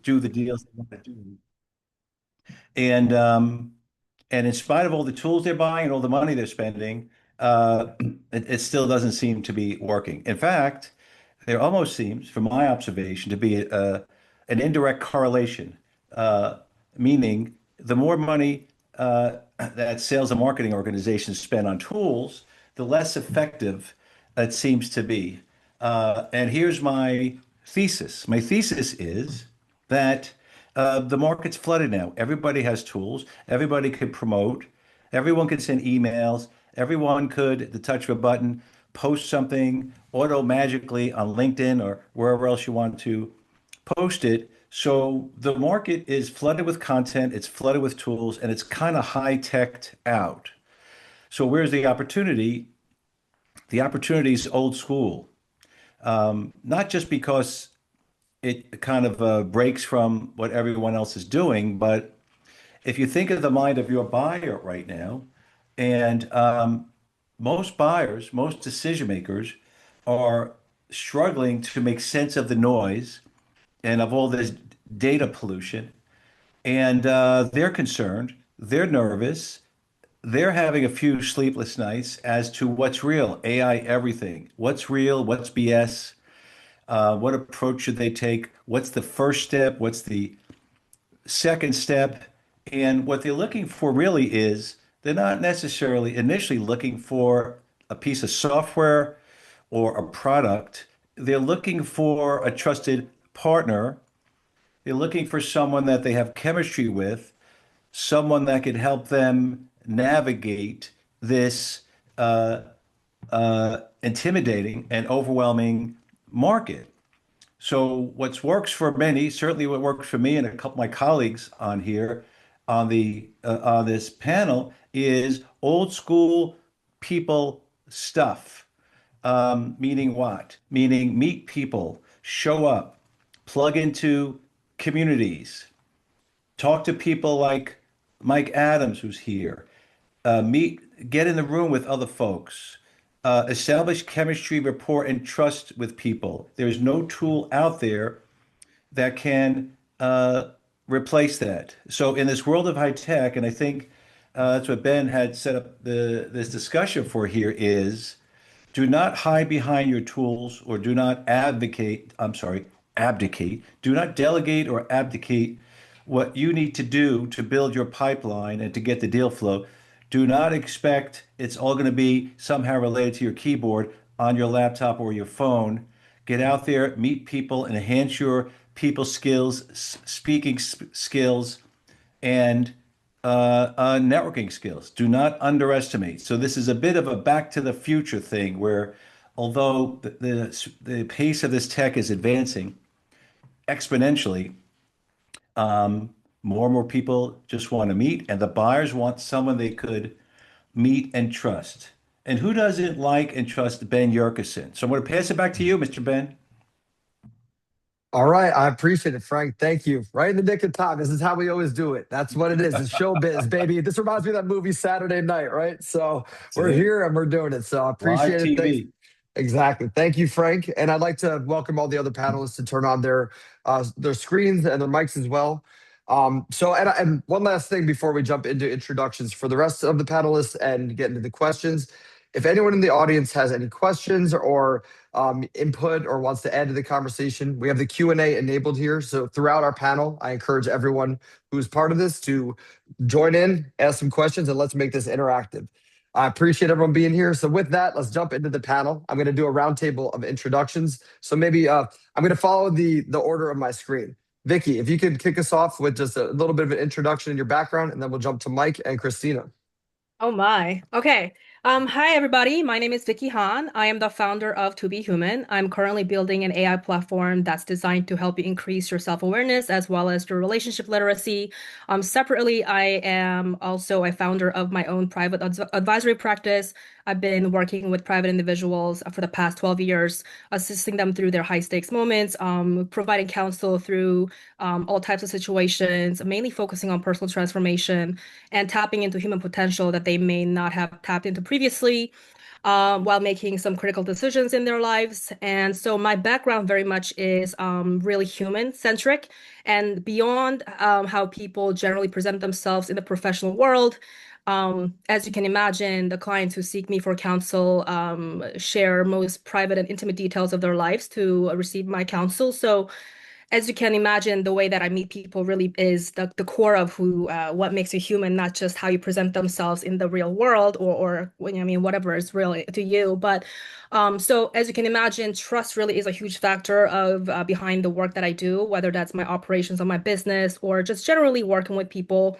do the deals they want to do. And um, and in spite of all the tools they're buying and all the money they're spending, it still doesn't seem to be working. In fact, there almost seems, from my observation, to be an indirect correlation, uh, meaning the more money that sales and marketing organizations spend on tools, the less effective it seems to be. And here's my thesis. My thesis is that the market's flooded now. Everybody has tools. Everybody could promote. Everyone could send emails. Everyone could, at the touch of a button, post something auto magically on LinkedIn or wherever else you want to post it. So the market is flooded with content, it's flooded with tools, and it's kind of high-teched out. So where's the opportunity? The opportunity is old school. Not just because it kind of breaks from what everyone else is doing, but if you think of the mind of your buyer right now, and most buyers, most decision makers are struggling to make sense of the noise and of all this data pollution. And they're concerned, they're nervous, they're having a few sleepless nights as to what's real, AI, everything. What's real, what's BS, what approach should they take? What's the first step? What's the second step? And what they're looking for really is they're not necessarily initially looking for a piece of software or a product. They're looking for a trusted partner. They're looking for someone that they have chemistry with, someone that could help them navigate this intimidating and overwhelming market. So what works for many, certainly what works for me and a couple of my colleagues on here on this panel is old school people stuff. Meaning what? Meaning meet people, show up, plug into communities, talk to people like Mike Adams, who's here, get in the room with other folks, establish chemistry, rapport, and trust with people. There's no tool out there that can replace that. So in this world of high tech, and I think that's what Ben had set up this discussion for here is do not hide behind your tools or do not abdicate. Do not delegate or abdicate what you need to do to build your pipeline and to get the deal flow. Do not expect it's all going to be somehow related to your keyboard on your laptop or your phone. Get out there, meet people, and enhance your people skills, speaking skills, and networking skills. Do not underestimate. So this is a bit of a back to the future thing where although the pace of this tech is advancing exponentially, more and more people just want to meet, and the buyers want someone they could meet and trust. And who doesn't like and trust Ben Yurcisin? So I'm going to pass it back to you, Mr. Ben. All right, I appreciate it, Frank. Thank you. Right in the nick of time. This is how we always do it. That's what it is. It's showbiz, baby. This reminds me of that movie Saturday Night, right? So That's we're it. here and we're doing it. So I Live appreciate it. Thanks. TV. Exactly. Thank you, Frank. And I'd like to welcome all the other panelists to turn on their screens and their mics as well. And one last thing before we jump into introductions for the rest of the panelists and get into the questions. If anyone in the audience has any questions or input or wants to add to the conversation, we have the Q&A enabled here. So throughout our panel, I encourage everyone who's part of this to join in, ask some questions, and let's make this interactive. I appreciate everyone being here. So with that, let's jump into the panel. I'm going to do a roundtable of introductions. So maybe I'm going to follow the order of my screen. Vicky, if you could kick us off with just a little bit of an introduction in your background, and then we'll jump to Mike and Christina. Oh my. Okay. Hi everybody. My name is Vicky Han. I am the founder of To Be Human. I'm currently building an AI platform that's designed to help you increase your self-awareness as well as your relationship literacy. Separately, I am also a founder of my own private advisory practice. I've been working with private individuals for the past 12 years, assisting them through their high stakes moments, providing counsel through all types of situations, mainly focusing on personal transformation and tapping into human potential that they may not have tapped into previously while making some critical decisions in their lives. And so my background very much is really human centric and beyond how people generally present themselves in the professional world. As you can imagine, the clients who seek me for counsel share most private and intimate details of their lives to receive my counsel. So as you can imagine, the way that I meet people really is the core of who what makes a human, not just how you present themselves in the real world or when I mean whatever is real to you. But so as you can imagine, trust really is a huge factor of behind the work that I do, whether that's my operations on my business or just generally working with people.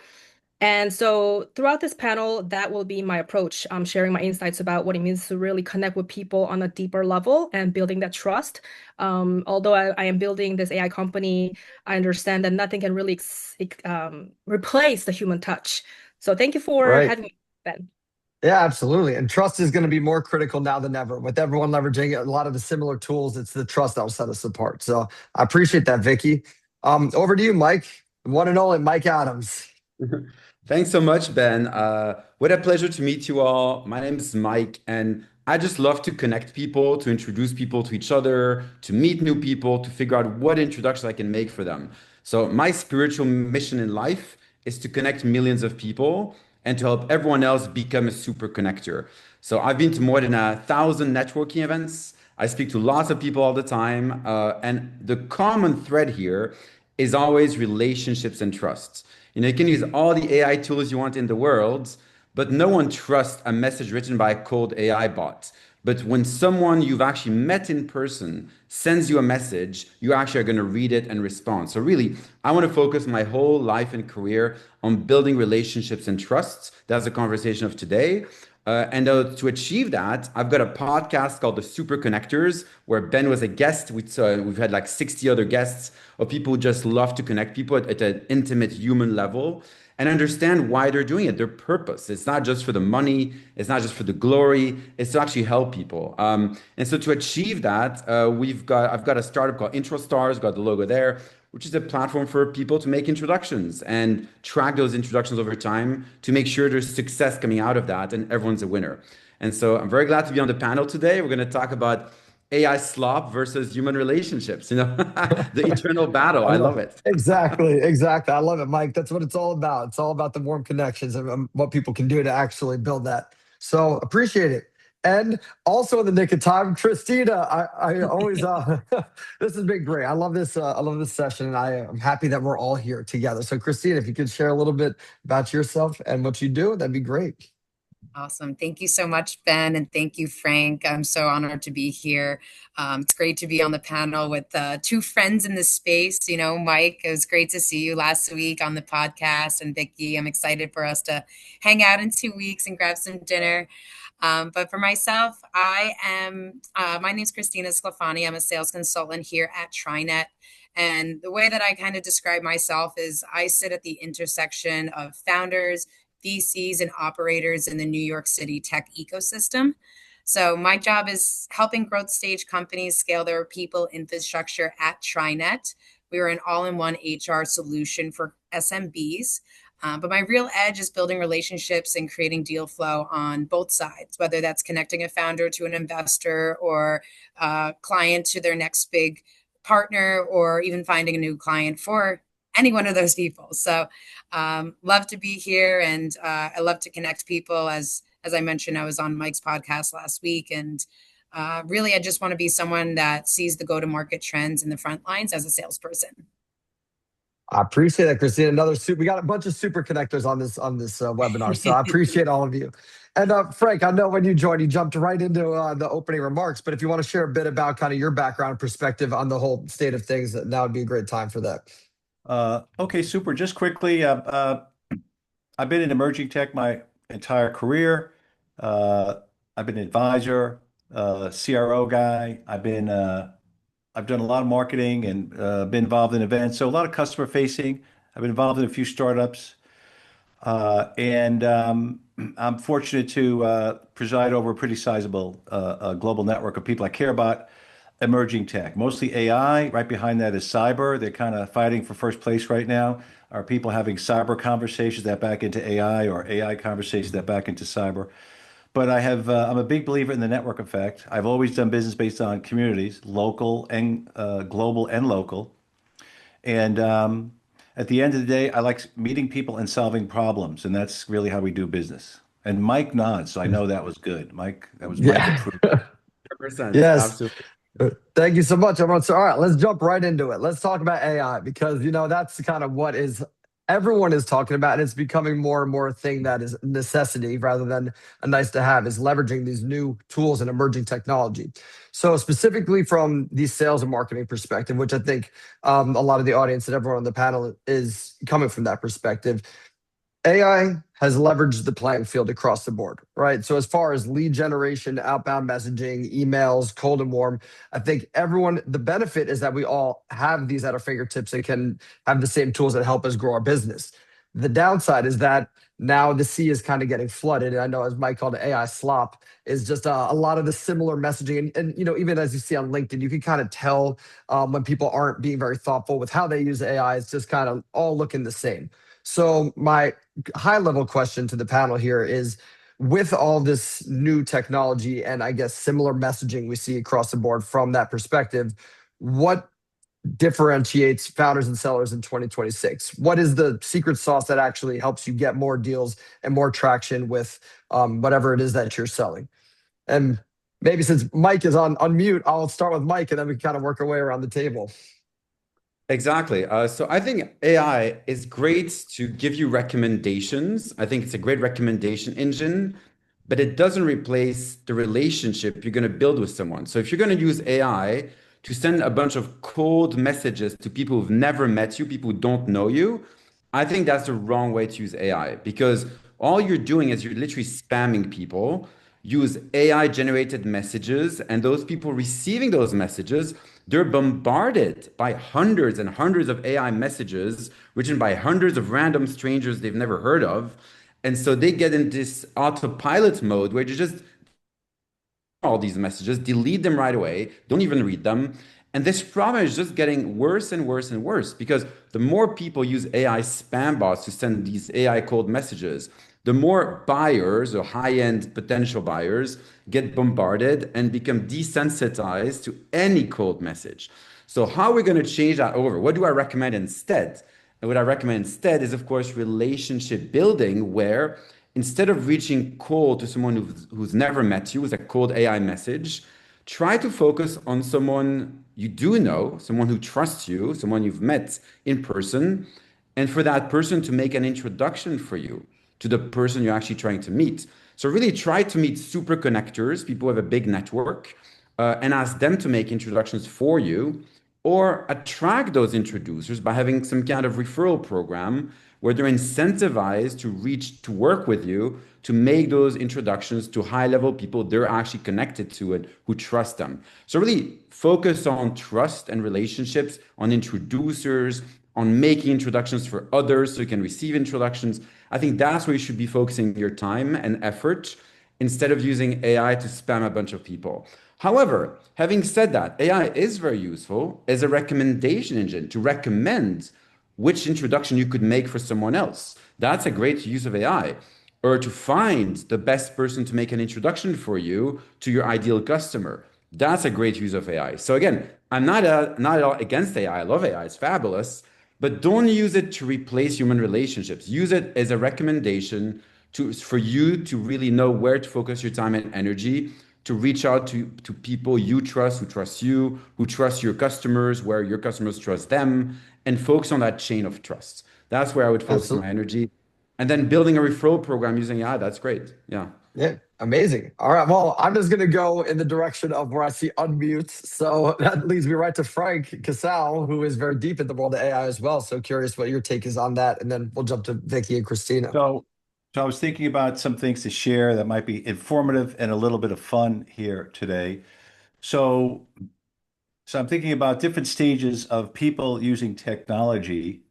And so throughout this panel, that will be my approach. I'm sharing my insights about what it means to really connect with people on a deeper level and building that trust. Although I am building this AI company, I understand that nothing can really replace the human touch. So thank you for Right. having me, Ben. Yeah, absolutely. And trust is going to be more critical now than ever. With everyone leveraging a lot of the similar tools, it's the trust that will set us apart. So I appreciate that, Vicky. Over to you, Mike. One and only Mike Adams. Thanks so much, Ben. What a pleasure to meet you all. My name is Mike, and I just love to connect people, to introduce people to each other, to meet new people, to figure out what introductions I can make for them. So, my spiritual mission in life is to connect millions of people and to help everyone else become a super connector. So, I've been to more than 1,000 networking events. I speak to lots of people all the time, and the common thread here is always relationships and trust. You can use all the AI tools you want in the world, but no one trusts a message written by a cold AI bot. But when someone you've actually met in person sends you a message, you actually are going to read it and respond. So really, I want to focus my whole life and career on building relationships and trusts. That's the conversation of today. And to achieve that, I've got a podcast called The Super Connectors, where Ben was a guest. We've had like 60 other guests of people who just love to connect people at an intimate human level and understand why they're doing it, their purpose. It's not just for the money, it's not just for the glory, it's to actually help people. And so to achieve that, I've got a startup called Intro Stars, got the logo there, which is a platform for people to make introductions and track those introductions over time to make sure there's success coming out of that and everyone's a winner. And so I'm very glad to be on the panel today. We're going to talk about AI slop versus human relationships, the eternal battle. I love it. Exactly, exactly. I love it, Mike. That's what it's all about. It's all about the warm connections and what people can do to actually build that. So appreciate it. And also in the nick of time, Christina. I always this has been great. I love this. I love this session, and I am happy that we're all here together. So, Christina, if you could share a little bit about yourself and what you do, that'd be great. Awesome. Thank you so much, Ben, and thank you, Frank. I'm so honored to be here. It's great to be on the panel with two friends in the space. Mike, it was great to see you last week on the podcast, and Vicky, I'm excited for us to hang out in 2 weeks and grab some dinner. But for myself, my name's Christina Sclafani. I'm a sales consultant here at TriNet. And the way that I kind of describe myself is I sit at the intersection of founders, VCs, and operators in the New York City tech ecosystem. So my job is helping growth stage companies scale their people infrastructure at TriNet. We are an all-in-one HR solution for SMBs. But my real edge is building relationships and creating deal flow on both sides, whether that's connecting a founder to an investor or a client to their next big partner, or even finding a new client for any one of those people. So love to be here, and I love to connect people. As I mentioned, I was on Mike's podcast last week, and really I just want to be someone that sees the go-to-market trends in the front lines as a salesperson. I appreciate that, Christina. We got a bunch of super connectors on this webinar, so I appreciate all of you. And Frank, I know when you joined, you jumped right into the opening remarks. But if you want to share a bit about kind of your background perspective on the whole state of things, now would be a great time for that. Okay, super. Just quickly, I've been in emerging tech my entire career. I've been an advisor, CRO guy. I've done a lot of marketing and been involved in events, so a lot of customer facing. I've been involved in a few startups. And I'm fortunate to preside over a pretty sizable global network of people. I care about emerging tech, mostly AI. Right behind that is cyber. They're kind of fighting for first place right now. Are people having cyber conversations that back into AI or AI conversations that back into cyber? But I'm a big believer in the network effect. I've always done business based on communities, local and global and local. And at the end of the day, I like meeting people and solving problems, and that's really how we do business. And Mike nods, so I know that was good. Mike, that was Mike Yeah. approved. 100%. Yes. Absolutely. Thank you so much, everyone. So, all right, let's jump right into it. Let's talk about AI because that's kind of what is everyone is talking about, and it's becoming more and more a thing that is a necessity rather than a nice to have. Is leveraging these new tools and emerging technology. So, specifically from the sales and marketing perspective, which I think a lot of the audience and everyone on the panel is coming from that perspective. AI has leveraged the playing field across the board, right? So, as far as lead generation, outbound messaging, emails, cold and warm, I think everyone, the benefit is that we all have these at our fingertips and can have the same tools that help us grow our business. The downside is that now the sea is kind of getting flooded. And I know, as Mike called it, AI slop is just a lot of the similar messaging. And even as you see on LinkedIn, you can kind of tell when people aren't being very thoughtful with how they use AI. It's just kind of all looking the same. So, my high level question to the panel here is with all this new technology and I guess similar messaging we see across the board from that perspective, what differentiates founders and sellers in 2026? What is the secret sauce that actually helps you get more deals and more traction with whatever it is that you're selling? And maybe since Mike is on mute, I'll start with Mike and then we can kind of work our way around the table. Exactly. So I think AI is great to give you recommendations. I think it's a great recommendation engine, but it doesn't replace the relationship you're going to build with someone. So if you're going to use AI to send a bunch of cold messages to people who've never met you, people who don't know you, I think that's the wrong way to use AI because all you're doing is you're literally spamming people. Use AI generated messages, and those people receiving those messages, they're bombarded by hundreds and hundreds of AI messages written by hundreds of random strangers they've never heard of. And so they get in this autopilot mode where you just all these messages, delete them right away, don't even read them. And this problem is just getting worse and worse and worse because the more people use AI spam bots to send these AI cold messages, the more buyers or high-end potential buyers get bombarded and become desensitized to any cold message. So how are we going to change that over? What do I recommend instead? And what I recommend instead is, of course, relationship building, where instead of reaching cold to someone who's never met you with a cold AI message, try to focus on someone you do know, someone who trusts you, someone you've met in person, and for that person to make an introduction for you to the person you're actually trying to meet. So really try to meet super connectors, people who have a big network, and ask them to make introductions for you, or attract those introducers by having some kind of referral program where they're incentivized to reach to work with you to make those introductions to high level people they're actually connected to and who trust them. So really focus on trust and relationships, on introducers, on making introductions for others so you can receive introductions. I think that's where you should be focusing your time and effort instead of using AI to spam a bunch of people. However, having said that, AI is very useful as a recommendation engine to recommend which introduction you could make for someone else. That's a great use of AI. Or to find the best person to make an introduction for you to your ideal customer. That's a great use of AI. So again, I'm not at all against AI. I love AI. It's fabulous. But don't use it to replace human relationships. Use it as a recommendation for you to really know where to focus your time and energy to reach out to people you trust, who trust you, who trust your customers, where your customers trust them, and focus on that chain of trust. That's where I would focus my Absolutely. energy. And then building a referral program using AI, that's great. Yeah. Yeah, amazing. All right. Well, I'm just going to go in the direction of where I see unmutes. So that leads me right to Frank Casale, who is very deep in the world of AI as well. So curious what your take is on that. And then we'll jump to Vicky and Christina. So, so I was thinking about some things to share that might be informative and a little bit of fun here today. So, so I'm thinking about different stages of people using technology.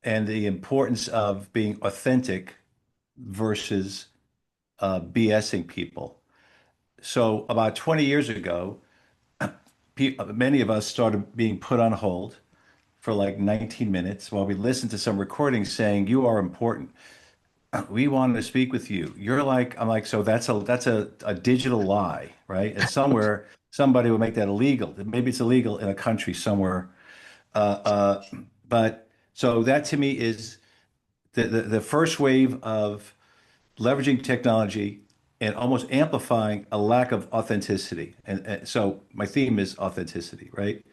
and the importance of being authentic versus BSing people. So about 20 years ago, many of us started being put on hold for like 19 minutes while we listened to some recordings saying, "You are important. We wanted to speak with you." You're like, I'm like, so that's a digital lie, right? And somewhere somebody will make that illegal. Maybe it's illegal in a country somewhere. Uh, uh, but so that to me is the first wave of leveraging technology and almost amplifying a lack of authenticity. And so my theme is authenticity, right?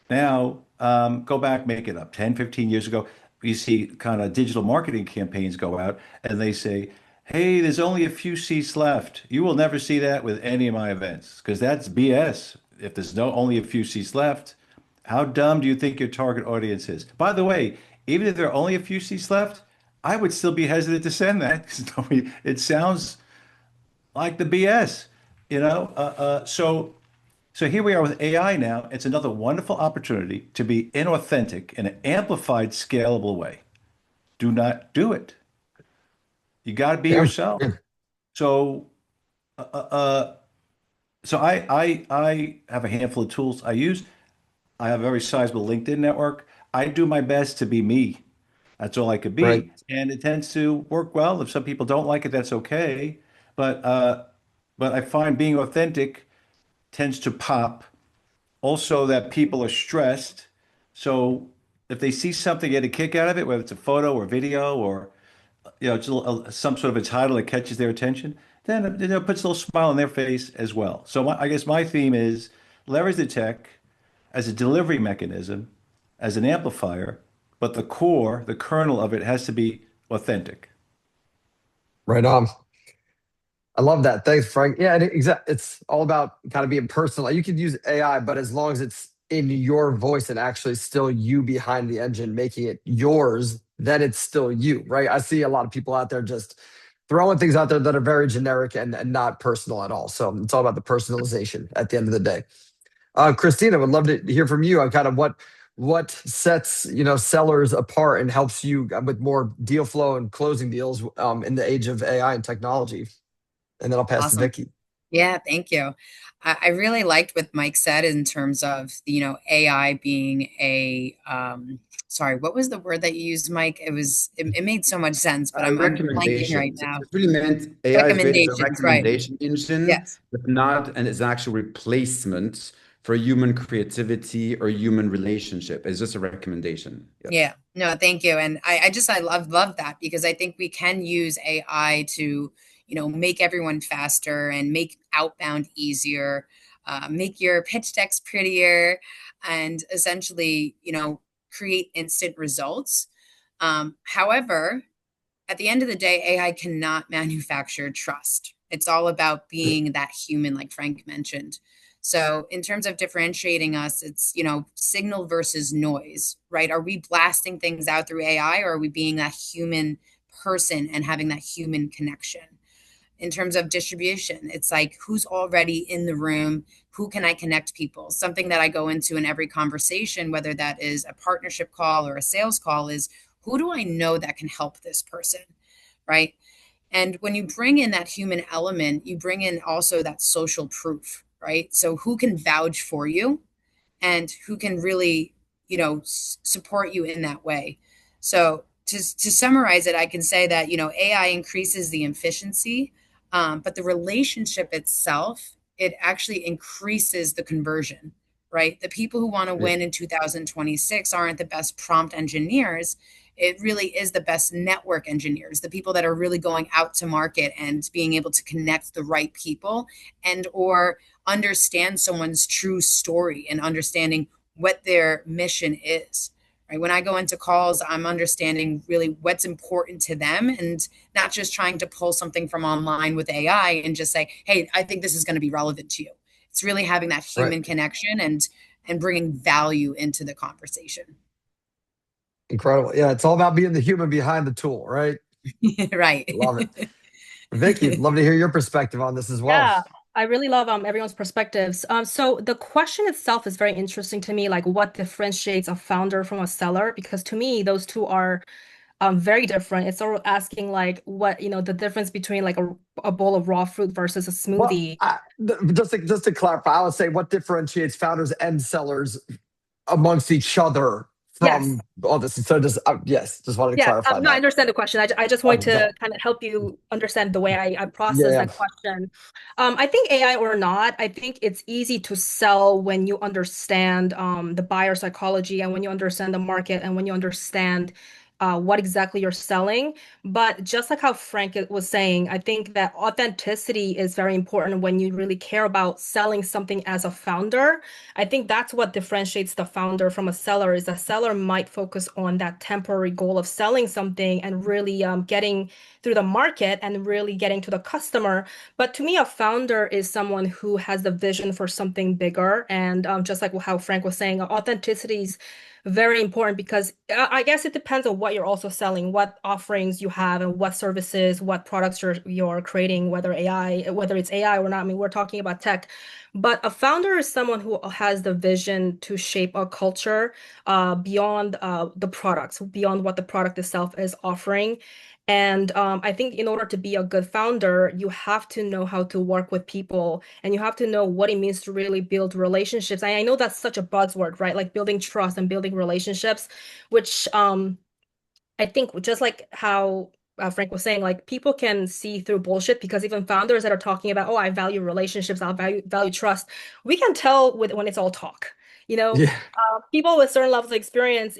Now, go back, make it up. 10, 15 years ago, you see kind of digital marketing campaigns go out and they say, "Hey, there's only a few seats left. You will never see that with any of my events because that's BS. If there's only a few seats left, how dumb do you think your target audience is?" By the way, even if there are only a few seats left, I would still be hesitant to send that because it sounds like the BS, you know? So here we are with AI now. It's another wonderful opportunity to be inauthentic in an amplified, scalable way. Do not do it. You got to be Yeah. yourself. Yeah. So, uh, uh, uh, so I have a handful of tools I use. I have a very sizable LinkedIn network. I do my best to be me. That's all I could Right. be, and it tends to work well. If some people don't like it, that's okay. But uh, but I find being authentic tends to pop. Also, that people are stressed. So if they see something, get a kick out of it, whether it's a photo or video or it's some sort of a title that catches their attention, then it puts a little smile on their face as well. So I guess my theme is leverage the tech as a delivery mechanism, as an amplifier, but the core, the kernel of it has to be authentic. Right on. I love that. Thanks, Frank. Yeah, and it's all about kind of being personal. You could use AI, but as long as it's in your voice and actually still you behind the engine making it yours, then it's still you, right? I see a lot of people out there just throwing things out there that are very generic and not personal at all. So it's all about the personalization at the end of the day. Christina, would love to hear from you on kind of what sets sellers apart and helps you with more deal flow and closing deals in the age of AI and technology. And then I'll pass to Awesome. Vicky. Yeah, thank you. I really liked what Mike said in terms of, AI being sorry, what was the word that you used, Mike? It made so much sense, but I'm blanking right Recommendations. now. It's really meant AI is great as a Recommendations, right. recommendation engine, Yes. but not as an actual replacement for human creativity or human relationship. It's just a recommendation. Yes. Yeah. No, thank you. And I love that because I think we can use AI to, make everyone faster and make outbound easier, make your pitch decks prettier, and essentially, create instant results. However, at the end of the day, AI cannot manufacture trust. It's all about being that human, like Frank mentioned. So, in terms of differentiating us, it's, signal versus noise, right? Are we blasting things out through AI, or are we being that human person and having that human connection? In terms of distribution, it's like who's already in the room, who can I connect people? Something that I go into in every conversation, whether that is a partnership call or a sales call, is who do I know that can help this person, right? And when you bring in that human element, you bring in also that social proof, right? So who can vouch for you and who can really, support you in that way. So to summarize it, I can say that, AI increases the efficiency, but the relationship itself, it actually increases the conversion, right? The people who want to Yeah. win in 2026 aren't the best prompt engineers. It really is the best network engineers, the people that are really going out to market and being able to connect the right people and or understand someone's true story and understanding what their mission is. Right? When I go into calls, I'm understanding really what's important to them and not just trying to pull something from online with AI and just say, "Hey, I think this is going to be relevant to you." It's really having that Right. human connection and bringing value into the conversation. Incredible. Yeah, it's all about being the human behind the tool, right? Right. Love it. Vicky, love to hear your perspective on this as well. Yeah, I really love everyone's perspectives. So the question itself is very interesting to me, like what differentiates a founder from a seller? Because to me, those two are very different. It's sort of asking like what, the difference between like a bowl of raw fruit versus a Well, smoothie. just to clarify, I would say what differentiates founders and sellers amongst each other Yes. from all this. So just yes, just wanted to Yeah, clarify no, I that. understand the question. I just wanted Okay, to go. kind of help you understand the way I process Yeah, that question. I think AI or not, I think it's easy to sell when you understand the buyer psychology and when you understand the market and when you understand what exactly you're selling. But just like how Frank was saying, I think that authenticity is very important when you really care about selling something as a founder. I think that's what differentiates the founder from a seller is a seller might focus on that temporary goal of selling something and really getting through the market and really getting to the customer. But to me, a founder is someone who has the vision for something bigger. And just like how Frank was saying, authenticity is very important because I guess it depends on what you're also selling, what offerings you have, and what services, what products you're creating, whether it's AI or not. I mean, we're talking about tech. But a founder is someone who has the vision to shape a culture beyond the products, beyond what the product itself is offering. And I think in order to be a good founder, you have to know how to work with people and you have to know what it means to really build relationships. I know that's such a buzzword, right? Like building trust and building relationships, which I think just like how Frank was saying, like people can see through bullshit because even founders that are talking about, oh, I value relationships, I value trust, we can tell when it's all talk. You know, yeah. people with certain levels of experience,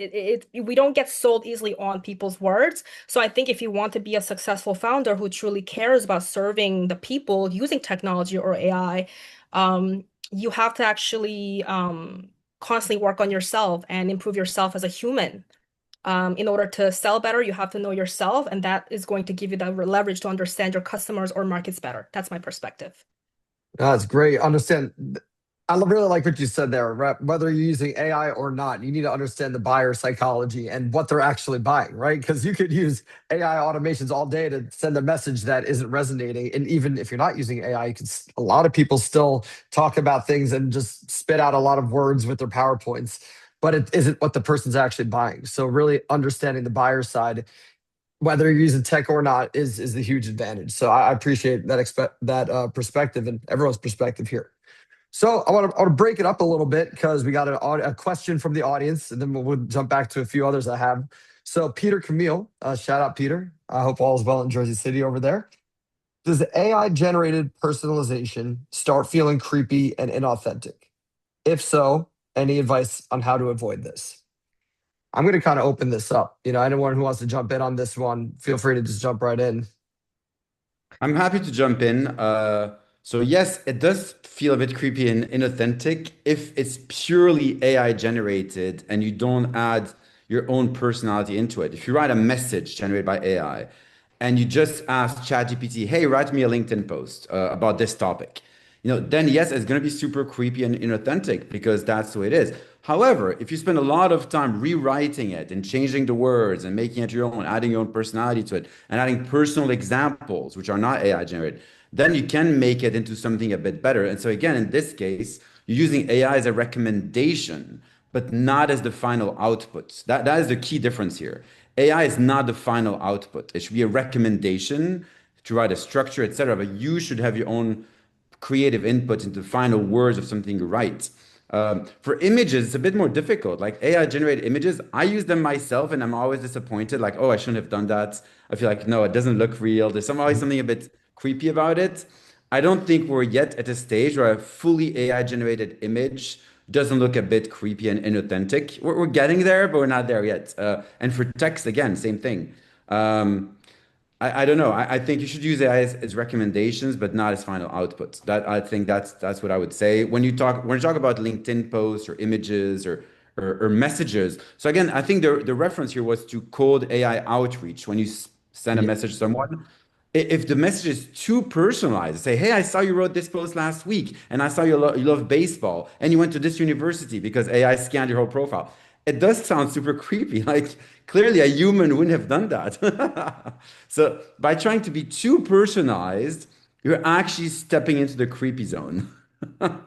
we don't get sold easily on people's words. So I think if you want to be a successful founder who truly cares about serving the people using technology or AI, you have to actually constantly work on yourself and improve yourself as a human. In order to sell better, you have to know yourself, and that is going to give you the leverage to understand your customers or markets better. That's my perspective. That's great. Understand. I really like what you said there. Right? Whether you're using AI or not, you need to understand the buyer psychology and what they're actually buying, right? Because you could use AI automations all day to send a message that isn't resonating. And even if you're not using AI, a lot of people still talk about things and just spit out a lot of words with their PowerPoints, but it isn't what the person's actually buying. So really understanding the buyer side, whether you're using tech or not, is the huge advantage. So I appreciate that perspective and everyone's perspective here. So I want to break it up a little bit because we got a question from the audience, and then we'll jump back to a few others I have. So Peter Camille, shout out Peter. I hope all is well in Jersey City over there. Does AI generated personalization start feeling creepy and inauthentic? If so, any advice on how to avoid this? I'm going to kind of open this up. Anyone who wants to jump in on this one, feel free to just jump right in. I'm happy to jump in. So yes, it does feel a bit creepy and inauthentic if it's purely AI generated and you don't add your own personality into it. If you write a message generated by AI and you just ask ChatGPT, "Hey, write me a LinkedIn post about this topic," then yes, it's going to be super creepy and inauthentic because that's the way it is. However, if you spend a lot of time rewriting it and changing the words and making it your own, adding your own personality to it, and adding personal examples, which are not AI generated, then you can make it into something a bit better. And so, again, in this case, you're using AI as a recommendation, but not as the final output. That is the key difference here. AI is not the final output. It should be a recommendation to write a structure, etc. But you should have your own creative input into the final words of something you write. For images, it's a bit more difficult. Like AI generated images, I use them myself and I'm always disappointed. Like, oh, I shouldn't have done that. I feel like, no, it doesn't look real. There's always something a bit creepy about it. I don't think we're yet at a stage where a fully AI generated image doesn't look a bit creepy and inauthentic. We're getting there, but we're not there yet. And for text, again, same thing. Um, I don't know. I think you should use AI as recommendations, but not as final outputs. That I think that's what I would say when you talk about LinkedIn posts or images or messages. So again, I think the reference here was to cold AI outreach when you send a Yeah. message to someone. If the message is too personalized, say, "Hey, I saw you wrote this post last week, and I saw you love baseball, and you went to this university because AI scanned your whole profile." It does sound super creepy. Like clearly a human wouldn't have done that. So by trying to be too personalized, You're actually stepping into the creepy zone. All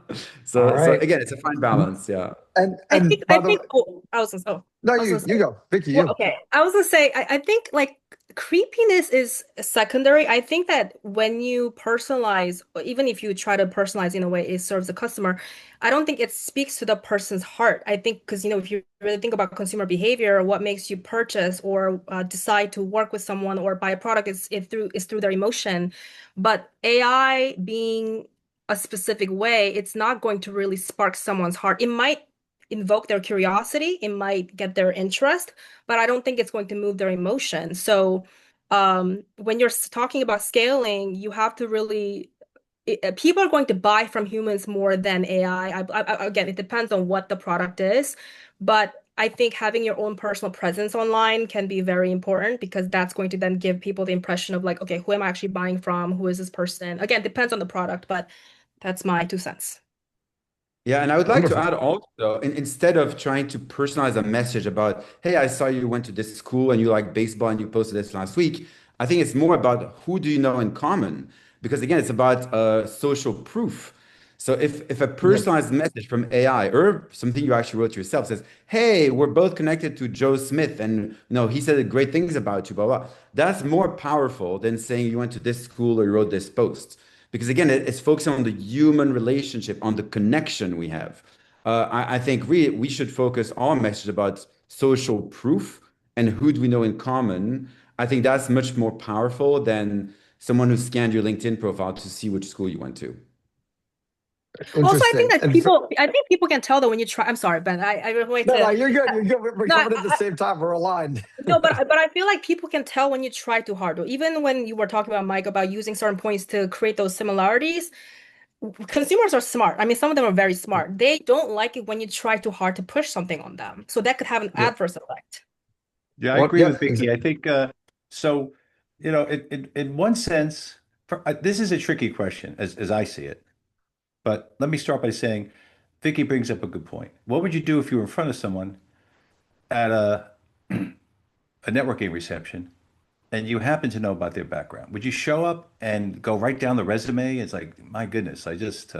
So right. again, it's a fine balance. Yeah. And I by the way, think oh, no, I was you gonna say you go, Vicky, well, you. okay. I was gonna say, I think like creepiness is secondary. I think that when you personalize, or even if you try to personalize in a way it serves the customer, I don't think it speaks to the person's heart. I think because, if you really think about consumer behavior, what makes you purchase or decide to work with someone or buy a product is through their emotion. But AI being a specific way, it's not going to really spark someone's heart. It might invoke their curiosity, it might get their interest, but I don't think it's going to move their emotion. So when you're talking about scaling, you have to really people are going to buy from humans more than AI. Again, it depends on what the product is, but I think having your own personal presence online can be very important because that's going to then give people the impression of like, okay, who am I actually buying from? Who is this person? Again, it depends on the product, but that's my 2 cents. Yeah, and I would like to Wonderful. add also, instead of trying to personalize a message about, hey, I saw you went to this school and you like baseball and you posted this last week, I think it's more about who do you know in common? Because again, it's about social proof. So if a Yep. personalized message from AI or something you actually wrote yourself says, hey, we're both connected to Joe Smith and he said great things about you, blah, blah, that's more powerful than saying you went to this school or you wrote this post because again, it's focusing on the human relationship, on the connection we have. I think we should focus our message about social proof and who do we know in common. I think that's much more powerful than someone who scanned your LinkedIn profile to see which school you went to. Also, I think Interesting. that I think people can tell that when you try. I'm sorry, Ben. I wait No, no, to you're good. You're good. We're no, coming at the same time. We're aligned. no, but I feel like people can tell when you try too hard. Or even when you were talking about Mike about using certain points to create those similarities, consumers are smart. I mean, some of them are very smart. They don't like it when you try too hard to push something on them. So that could have an Yep. adverse effect. Yeah, I Well, agree with yep. Vicky. I think so. In one sense, this is a tricky question as I see it. But let me start by saying, Vicky brings up a good point. What would you do if you were in front of someone at a networking reception and you happen to know about their background? Would you show up and go right down the resume? It's like, my goodness, it's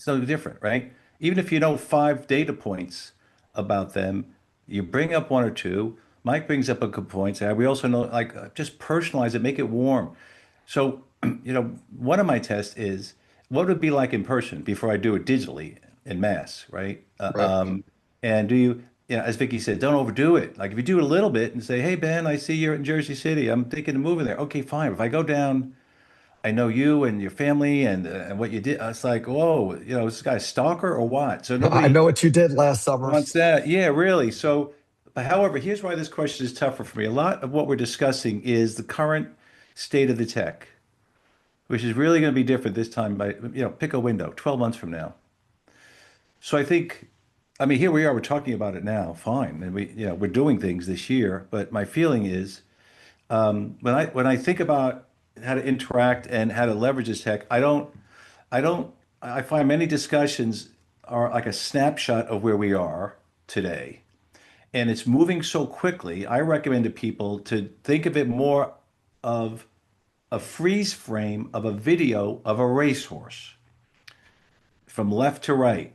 no different, right? Even if you know 5 data points about them, you bring up one or two. Mike brings up a good point. We also know, like, just personalize it, make it warm. So, one of my tests is what would it be like in person before I do it digitally in mass, right? Right. And as Vicky said, don't overdo it. Like if you do it a little bit and say, hey, Ben, I see you're in Jersey City. I'm thinking of moving there. Okay, fine. If I go down, I know you and your family and what you did. It's like, whoa, is this guy a stalker or what? So I nobody know what you did last summer. wants that. Yeah, really. So, but however, here's why this question is tougher for me. A lot of what we're discussing is the current state of the tech, which is really going to be different this time by, pick a window, 12 months from now. So I think, I mean, here we are, we're talking about it now, fine. And we're doing things this year, but my feeling is when I think about how to interact and how to leverage this tech, I don't, I find many discussions are like a snapshot of where we are today. And it's moving so quickly. I recommend to people to think of it more of a freeze frame of a video of a racehorse from left to right.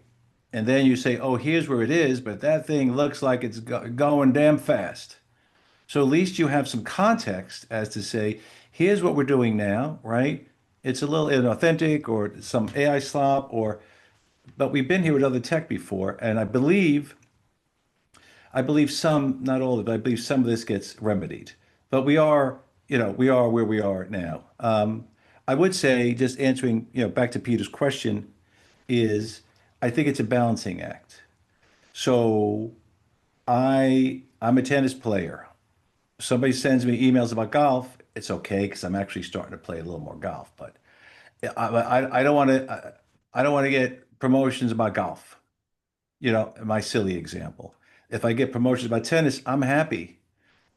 And then you say, oh, here's where it is, but that thing looks like it's going damn fast. So at least you have some context as to say, here's what we're doing now, right? It's a little inauthentic or some AI slop but we've been here with other tech before, and I believe some, not all of it, I believe some of this gets remedied. But we are where we are now. I would say, just answering, back to Peter's question, is I think it's a balancing act. So I'm a tennis player. Somebody sends me emails about golf. It's okay because I'm actually starting to play a little more golf. But I don't want to. I don't want to get promotions about golf. My silly example. If I get promotions about tennis, I'm happy.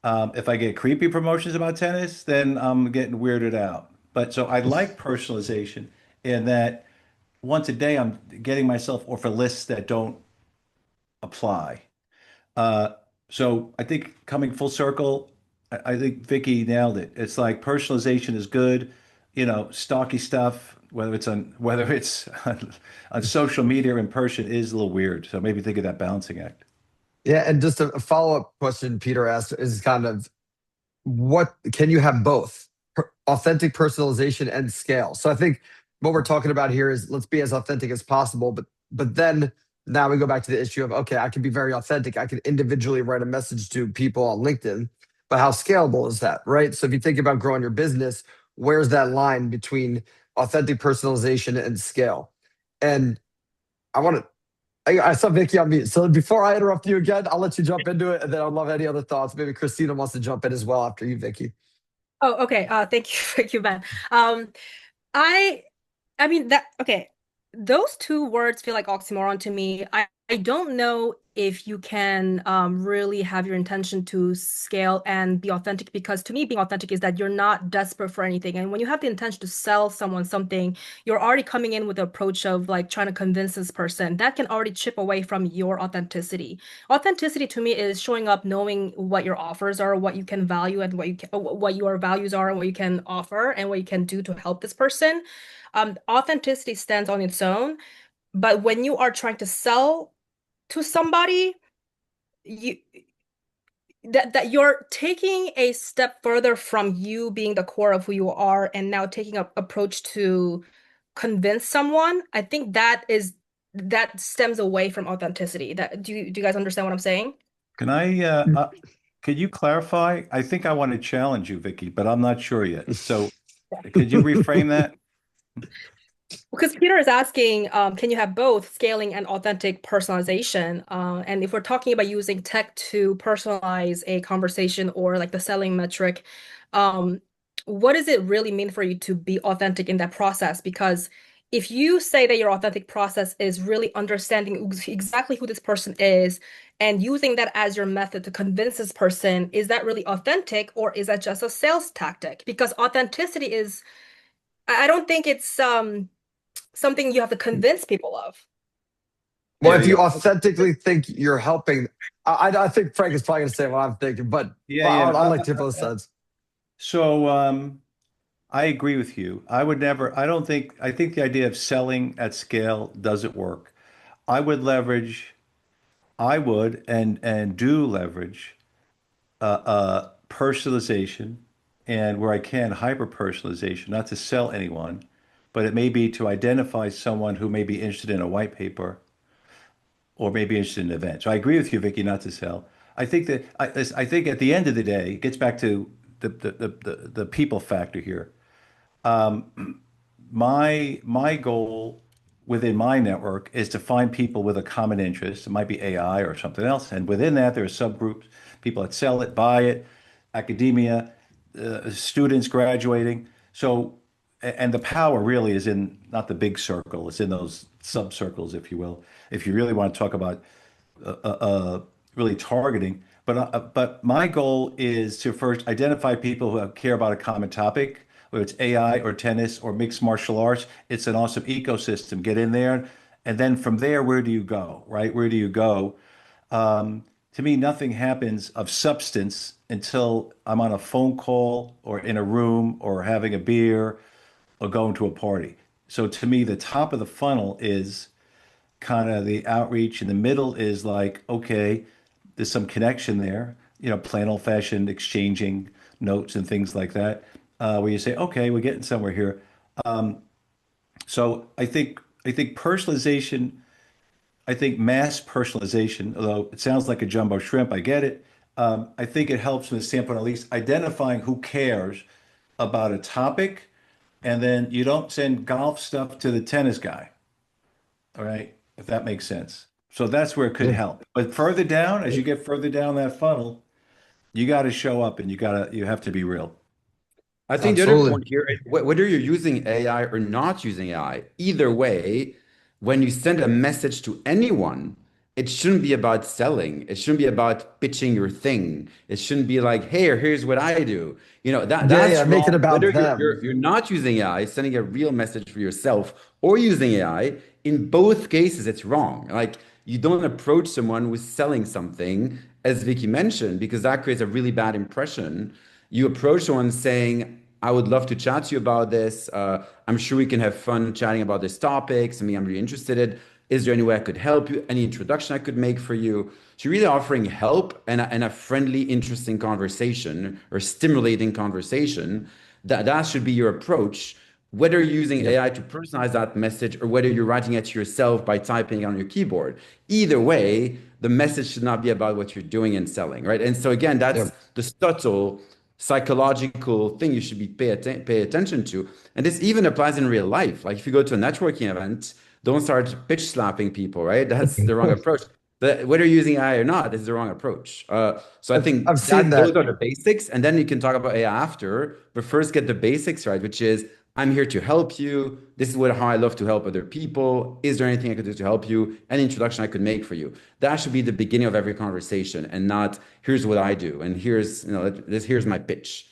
If I get creepy promotions about tennis, then I'm getting weirded out. But so I like personalization in that once a day I'm getting myself off a list that don't apply. Uh, so I think coming full circle, I think Vicky nailed it. It's like personalization is good. stocky stuff, whether it's on social media or in person, is a little weird. So maybe think of that balancing act. Yeah, and just a follow-up question Peter asked is kind of what can you have both authentic personalization and scale? So I think what we're talking about here is let's be as authentic as possible, but then now we go back to the issue of okay, I can be very authentic. I can individually write a message to people on LinkedIn, but how scalable is that, right? So if you think about growing your business, where's that line between authentic personalization and scale? And I want to I saw Vicky on mute. So before I interrupt you again, I'll let you jump into it, and then I'd love any other thoughts. Maybe Christina wants to jump in as well after you, Vicky. Oh, okay. Thank you, thank you, Ben. I I mean that okay. Those two words feel like oxymoron to me. I don't know if you can really have your intention to scale and be authentic because to me being authentic is that you're not desperate for anything. And when you have the intention to sell someone something, you're already coming in with the approach of like trying to convince this person. That can already chip away from your authenticity. Authenticity to me is showing up knowing what your offers are, what you can value and what your values are and what you can offer and what you can do to help this person. Authenticity stands on its own, but when you are trying to sell to somebody, you that you're taking a step further from you being the core of who you are and now taking a approach to convince someone. I think that stems away from authenticity. That do you guys understand what I'm saying? Can I, could you clarify? I think I want to challenge you, Vicky, but I'm not sure yet. So could you reframe that? Because Peter is asking, can you have both scaling and authentic personalization? And if we're talking about using tech to personalize a conversation or like the selling metric, um, what does it really mean for you to be authentic in that process? Because if you say that your authentic process is really understanding exactly who this person is and using that as your method to convince this person, is that really authentic or is that just a sales tactic? Because authenticity is, I don't think it's something you have to convince people of. Well, There if you you go. authentically think you're helping, I think Frank is probably going to say what I'm thinking, but Yeah, well, yeah. I'd like to hear both sides. So I agree with you. I don't think, I think the idea of selling at scale doesn't work. I would leverage, I would and do leverage personalization and where I can hyper personalization, not to sell anyone, but it may be to identify someone who may be interested in a white paper or may be interested in an event. So I agree with you, Vicky, not to sell. I think at the end of the day, it gets back to the people factor here. My goal within my network is to find people with a common interest. It might be AI or something else, and within that, there are subgroups: people that sell it, buy it, academia, students graduating. So, and the power really is in not the big circle; it's in those sub circles, if you will. If you really want to talk about really targeting. But my goal is to first identify people who care about a common topic, whether it's AI or tennis or mixed martial arts. It's an awesome ecosystem. Get in there, and then from there, where do you go? Right? Where do you go? To me, nothing happens of substance until I'm on a phone call or in a room or having a beer or going to a party. So to me, the top of the funnel is kind of the outreach, and the middle is like, okay, there's some connection there, plain old fashioned exchanging notes and things like that, where you say, okay, we're getting somewhere here. So I think personalization, I think mass personalization, although it sounds like a jumbo shrimp, I get it. I think it helps from the standpoint at least identifying who cares about a topic, and then you don't send golf stuff to the tennis guy. All right, if that makes sense. So that's where it could Yeah, help. But further down, as you get further down that funnel, you got to show up and you have to be real. I think the other absolutely. point here is whether you're using AI or not using AI, either way, when you send a message to anyone, it shouldn't be about selling. It shouldn't be about pitching your thing. It shouldn't be like, hey, here's what I do. Yeah, yeah, That's make it wrong. about Whether them. you're not using AI, sending a real message for yourself, or using AI, in both cases, it's wrong. Like you don't approach someone with selling something, as Vicky mentioned, because that creates a really bad impression. You approach someone saying, I would love to chat to you about this. I'm sure we can have fun chatting about this topic. Something I'm really interested in. Is there any way I could help you? Any introduction I could make for you? So really offering help and a friendly, interesting conversation or stimulating conversation. That should be your approach, whether you're using Yep. AI to personalize that message or whether you're writing it to yourself by typing on your keyboard. Either way, the message should not be about what you're doing and selling, right? And so again, that's Yep. the subtle psychological thing you should pay attention to. And this even applies in real life. Like if you go to a networking event, don't start pitch slapping people, right? That's the wrong approach. Whether you're using AI or not, this is the wrong approach. So I I've think seen that those that. are the basics, and then you can talk about AI after. But first, get the basics right, which is I'm here to help you. This is how I love to help other people. Is there anything I could do to help you? Any introduction I could make for you? That should be the beginning of every conversation, and not here's what I do and here's my pitch.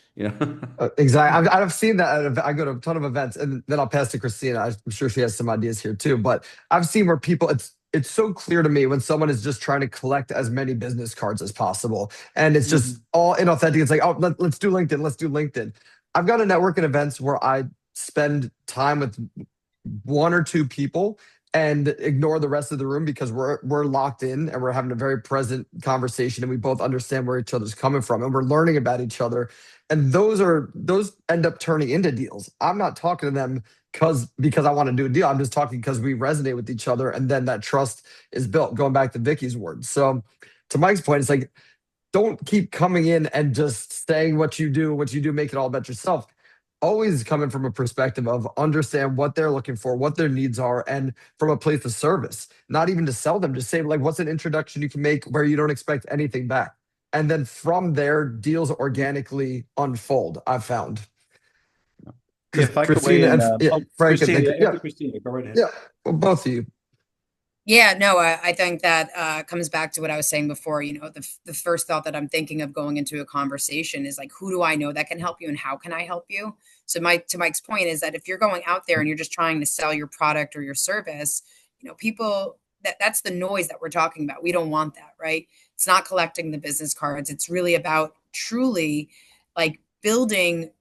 Exactly. I've seen that. I go to a ton of events, and then I'll pass to Christina. I'm sure she has some ideas here too. But I've seen where people, it's so clear to me when someone is just trying to collect as many business cards as possible, and it's just Mhm. all inauthentic. It's like, oh, let's do LinkedIn. Let's do LinkedIn. I've got to network at events where I spend time with one or two people and ignore the rest of the room because we're locked in and we're having a very present conversation and we both understand where each other's coming from and we're learning about each other, and those end up turning into deals. I'm not talking to them because I want to do a deal. I'm just talking because we resonate with each other, and then that trust is built, going back to Vicky's words. So to Mike's point, it's like, don't keep coming in and just saying what you do, make it all about yourself. Always coming from a perspective of understand what they're looking for, what their needs are, and from a place of service, not even to sell them, just say, like, what's an introduction you can make where you don't expect anything back. And then from there, deals organically unfold, I've found. If I could weigh Christina in, and yeah, Frank, and Christina, then, yeah, after Christina, go right ahead. yeah, well, both of you. Yeah, no, I think that comes back to what I was saying before. The first thought that I'm thinking of going into a conversation is like, who do I know that can help you, and how can I help you? So, to Mike's point is that if you're going out there and you're just trying to sell your product or your service, people that's the noise that we're talking about. We don't want that, right? It's not collecting the business cards. It's really about truly like building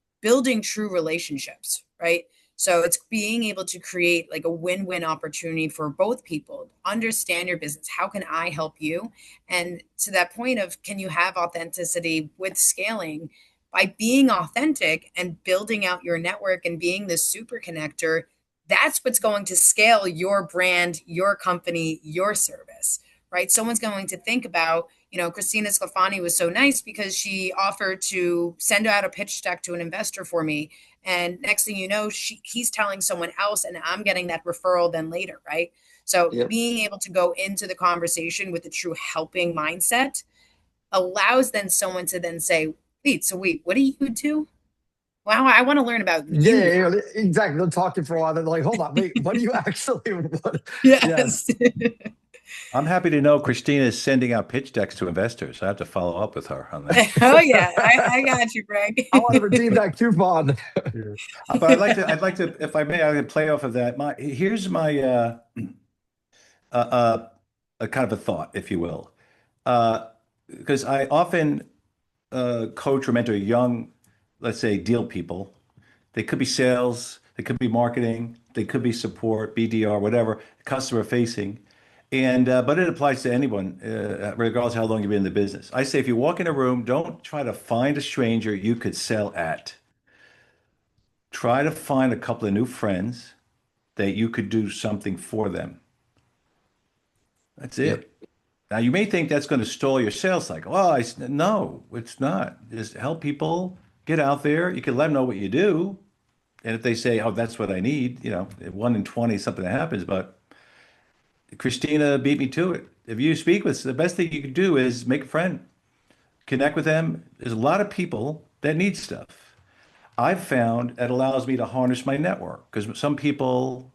true relationships, right? So it's being able to create like a win-win opportunity for both people. Understand your business. How can I help you? And to that point of, can you have authenticity with scaling? By being authentic and building out your network and being the super connector, that's what's going to scale your brand, your company, your service, right? Someone's going to think about, Christina Sclafani was so nice because she offered to send out a pitch deck to an investor for me. And next thing you know, he's telling someone else, and I'm getting that referral then later, right? So Yep. being able to go into the conversation with a true helping mindset allows then someone to then say, wait, what do you do? Wow, I want to learn about Yeah, you yeah, now. yeah, exactly. They're talking for a while. They're like, hold on, wait, what do you actually what? Yes. Yes. I'm happy to know Christina is sending out pitch decks to investors. I have to follow up with her on that. Oh yeah, I got you, Frank. I want to redeem that coupon. Yeah. But I'd like to, if I may, I can play off of that. Here's my a kind of a thought, if you will, because I often coach or mentor young, let's say, deal people. They could be sales, they could be marketing, they could be support, BDR, whatever, customer facing. And but it applies to anyone, regardless of how long you've been in the business. I say if you walk in a room, don't try to find a stranger you could sell at. Try to find a couple of new friends that you could do something for them. That's Yep. it. Now you may think that's going to stall your sales cycle. Well, no, it's not. Just help people get out there. You can let them know what you do. And if they say, "Oh, that's what I need," 1 in 20 something that happens. But Christina beat me to it. If you speak with, the best thing you can do is make a friend, connect with them. There's a lot of people that need stuff. I've found that allows me to harness my network because some people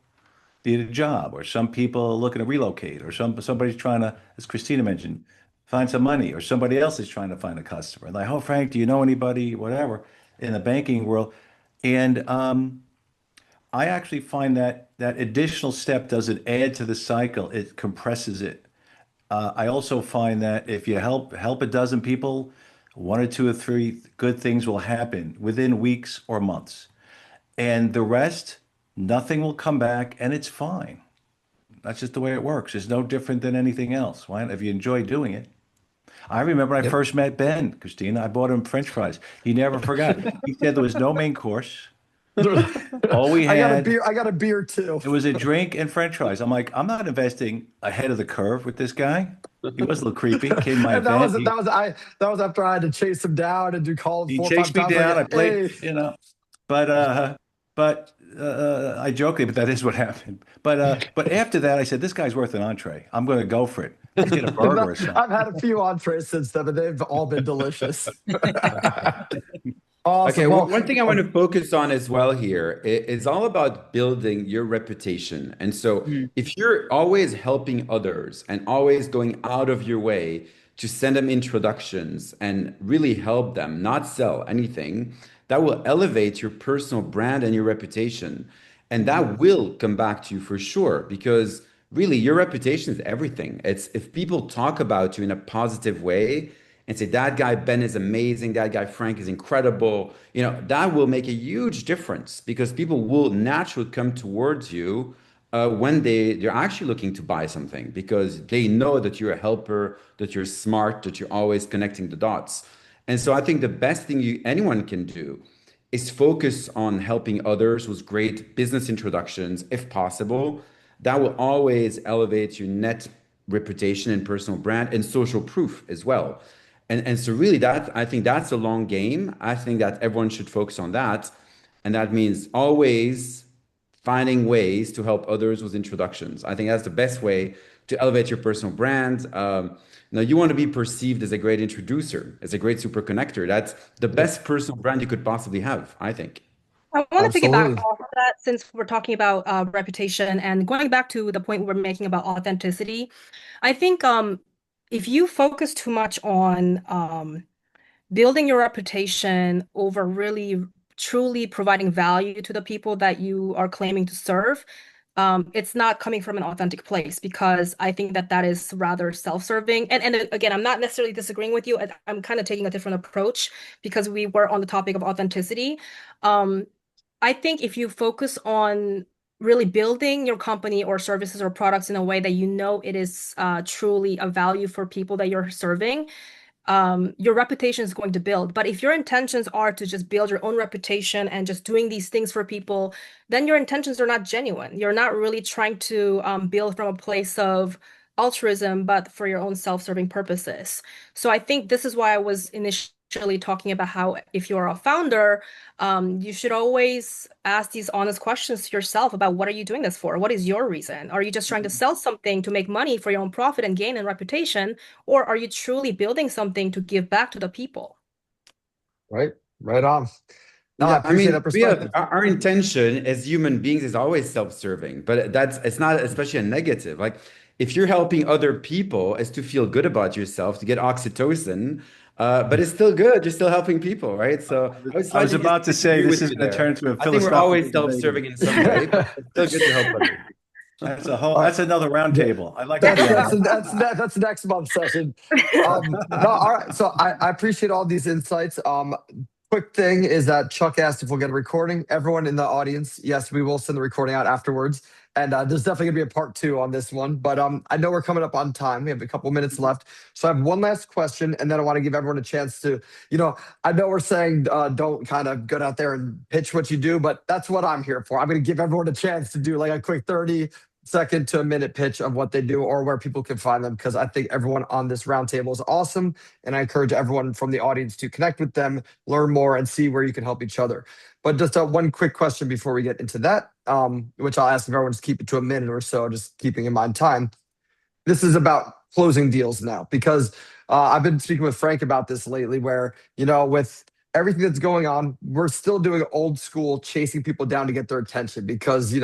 need a job, or some people are looking to relocate, or somebody's trying to, as Christina mentioned, find some money, or somebody else is trying to find a customer. Like, oh, Frank, do you know anybody, whatever, in the banking world? And I actually find that that additional step doesn't add to the cycle; it compresses it. I also find that if you help a dozen people, one or two or three good things will happen within weeks or months. And the rest, nothing will come back and it's fine. That's just the way it works. It's no different than anything else. Why, if you enjoy doing it. I remember when I Yep. first met Ben, Christina. I bought him French fries. He never forgot. He said there was no main course. All we I got a had, beer. I got a beer too. it was a drink and French fries. I'm like, I'm not investing ahead of the curve with this guy. He was a little creepy. Came to my And that was event. that was I that was after I had to chase him down and do calls He 4 or 5 chased me times. down. I Like, played, hey, but I joked, but that is what happened. But after that, I said, this guy's worth an entree. I'm going to go for it. Let's get a burger or something. I've had a few entrees since then, but they've all been delicious. Okay, Awesome. Well, one thing I want to focus on as well here is all about building your reputation. And so if you're always helping others and always going out of your way to send them introductions and really help them, not sell anything, that will elevate your personal brand and your reputation. And that will come back to you for sure, because really your reputation is everything. It's if people talk about you in a positive way and say that guy Ben is amazing, that guy Frank is incredible, that will make a huge difference because people will naturally come towards you when they're actually looking to buy something because they know that you're a helper, that you're smart, that you're always connecting the dots. And so I think the best thing anyone can do is focus on helping others with great business introductions, if possible. That will always elevate your net reputation and personal brand and social proof as well. And so really that I think that's a long game. I think that everyone should focus on that. And that means always finding ways to help others with introductions. I think that's the best way to elevate your personal brand. Now you want to be perceived as a great introducer, as a great super connector. That's the best personal brand you could possibly have, I think. I want to piggyback absolutely. off of that since we're talking about reputation and going back to the point we're making about authenticity. I think if you focus too much on building your reputation over really truly providing value to the people that you are claiming to serve, it's not coming from an authentic place because I think that that is rather self-serving. And again, I'm not necessarily disagreeing with you. I'm kind of taking a different approach because we were on the topic of authenticity. Um, I think if you focus on really building your company or services or products in a way that you know it is truly a value for people that you're serving, your reputation is going to build. But if your intentions are to just build your own reputation and just doing these things for people, then your intentions are not genuine. You're not really trying to build from a place of altruism, but for your own self-serving purposes. So I think this is why I was initially talking about how if you're a founder, you should always ask these honest questions to yourself about what are you doing this for? What is your reason? Are you just trying to sell something to make money for your own profit and gain and reputation? Or are you truly building something to give back to the people? Right. Right on. No, I Yeah, I appreciate that mean, perspective. our intention as human beings is always self-serving, but it's not especially a negative. Like if you're helping other people is to feel good about yourself, to get oxytocin, but it's still good. You're still helping people, right? So I would I was slightly about to say disagree this with is you going to turn there. into a I think we're always philosophical debate. self-serving in some way, but it's still good to help others. That's All right. that's another Yeah, roundtable. I like to be on that. that's next month's session. No, all right. So I appreciate all these insights. Quick thing is that Chuck asked if we'll get a recording. Everyone in the audience, yes, we will send the recording out afterwards. And there's definitely gonna be a part 2 on this one. But I know we're coming up on time. We have a couple minutes left. So I have one last question, and then I want to give everyone a chance to, I know we're saying don't kind of go out there and pitch what you do, but that's what I'm here for. I'm gonna give everyone a chance to do like a quick 30-second to a minute pitch of what they do or where people can find them, because I think everyone on this roundtable is awesome. And I encourage everyone from the audience to connect with them, learn more, and see where you can help each other. But just one quick question before we get into that, which I'll ask everyone to keep it to a minute or so, just keeping in mind time. This is about closing deals now, because I've been speaking with Frank about this lately, where, with everything that's going on, we're still doing old school chasing people down to get their attention because,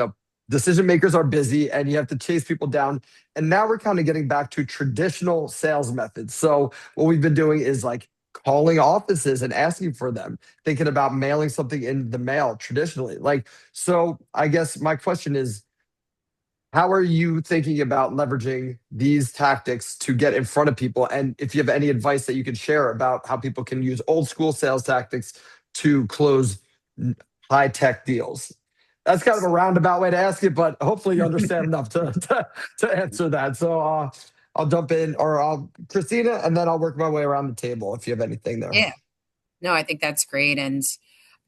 decision makers are busy and you have to chase people down. And now we're kind of getting back to traditional sales methods. So what we've been doing is like calling offices and asking for them, thinking about mailing something in the mail traditionally. So I guess my question is, how are you thinking about leveraging these tactics to get in front of people? And if you have any advice that you could share about how people can use old school sales tactics to close high tech deals. That's kind of a roundabout way to ask it, but hopefully you understand enough to answer that. So I'll jump in, or I'll Christina, and then I'll work my way around the table if you have anything there. Yeah. No, I think that's great. And,